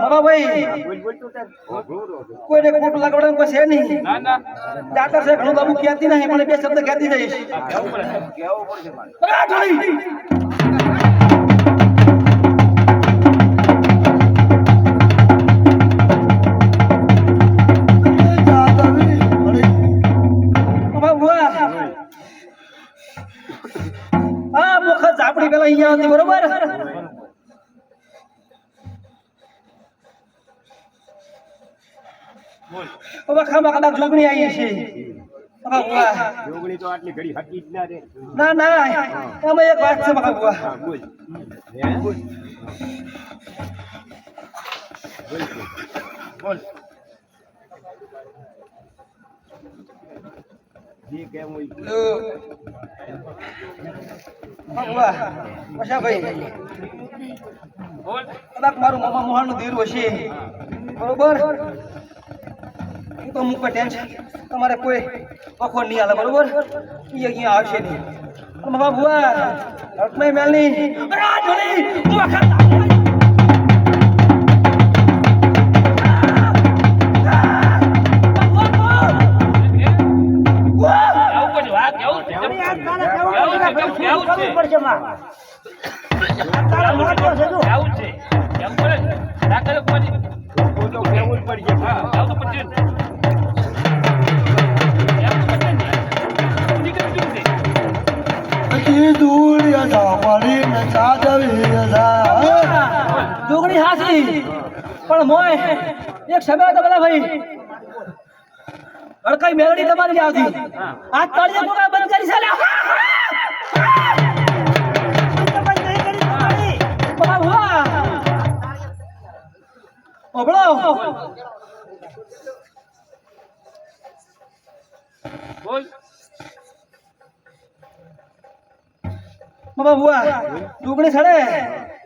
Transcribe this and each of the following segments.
બાબા ભાઈ કોઈને ખોટું લાગવાનું કોઈ છે નહીં. ના ના જાતર છે ઘણું બાબુ કહેતી નહીં પણ બે શબ્દ કહેતી જઈશ. હા મુખત ઝાપડી પેલા અહીંયા હતી બરોબર. હવે ખામાં કદાચ જોગણી આવી છે. જોગણી તો આટલી ઘડી હટી જ ના રે. ના ના એમાં એક વાત છે મકા બુઆ. બોલ બોલ બોલ જી કેમ હોય બુઆ મશા ભાઈ બોલ કદાચ મારું મામા મોહાણનું ધીરું હશે બરોબર. તો અમુક કોઈ ટેન્શન તમારે કોઈ વખો નહીં હાલે બરોબર. એ અહીંયા આવશે નહીં. મગા બુઆ હકમે મેલની રાજોલી વખત જોગણી હાસી પણ મોય એક સમય તો બધા ભાઈ અડકાઈ મેળડી તમારી આવતી આ તળિયે કોકા બંધ કરી છે ઓબળો બોલ બાબા બુઆ જોગણી સડે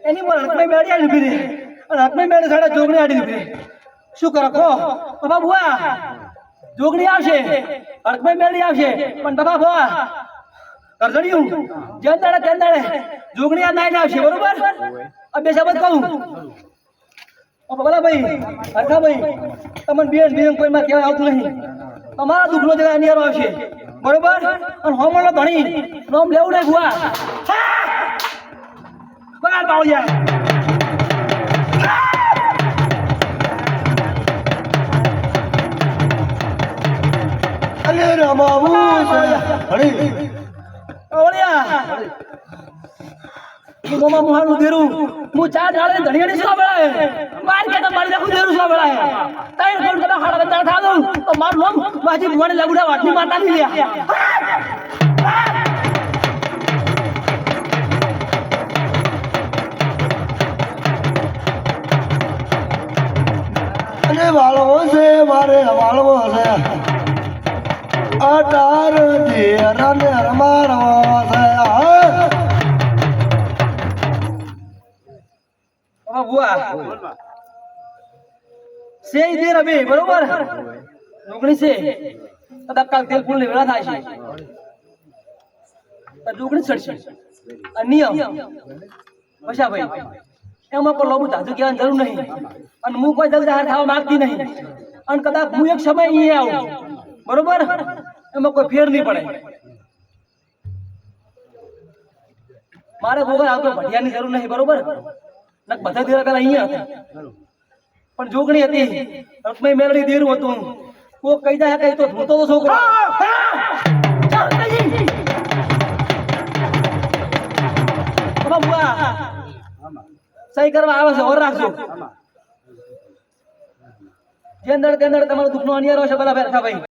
એની પર હકમે મેળી આડી ઉભી રહી અને હકમે મેળી સડે જોગણી આડી ઉભી શું કરો કહો બાબા બુઆ જોગણી આવશે હકમે મેળી આવશે પણ બાબા બુઆ કરજણ્યું જેન દાડે તેન દાડે જોગણી આ નાઈ આવશે બરોબર. આ બે શબ્દ કહું બોલા ભાઈ હરખા ભાઈ તમને બેન બેન કોઈમાં કહેવાય આવતું નહીં. તમારા દુઃખનો જગ્યા અનિયારો આવશે બરોબર. અને હોમણનો ધણી નોમ લેવું નહીં બુઆ. બહાર બાવળિયા અલે રમાવું હળી બાવળિયા મોમા મુહાનું દેરું હું ચાર ડાળે ધણીયાની સો બેળાય માર કે તો મારી નાખું દેરું સો બેળાય તાઈ કોણ કદા હાડા બંધાર થા દઉં તો મારું નામ માજી ભુવાને લગુડા વાટની માતા ની લ્યા. અને વાળવો છે મારે વાળવો છે અટાર ધીરને રમારવો છે. બુઆ સે દે રબે બરોબર. જોગણી છે કદાચ કાલ તેલ ફૂલ ની વેળા થાય છે તો જોગણી ચડશે. નિયમ મશા ભાઈ એમાં કોઈ લોબુ ધાતુ કહેવાની જરૂર નહીં. અને હું કોઈ જલ્દી હાર ખાવા માંગતી નહીં. અને કદાચ હું એક સમય અહીંયા આવું બરોબર એમાં કોઈ ફેર નહીં પડે. મારે કોઈ આવતો ભટિયાની જરૂર નહીં બરોબર. બધા દેરા પેલા અહીંયા હતા પણ જોગણી હતી રકમે મેળડી દેરું હતું. કોઈ કહી જાય કઈ તો ધૂતો તો છોકરો બુઆ સહી કરવા આવે છે ઓર રાખજો. જે અંદર તે અંદર તમારું દુઃખનો અનિયારો છે પેલા બેઠા ભાઈ.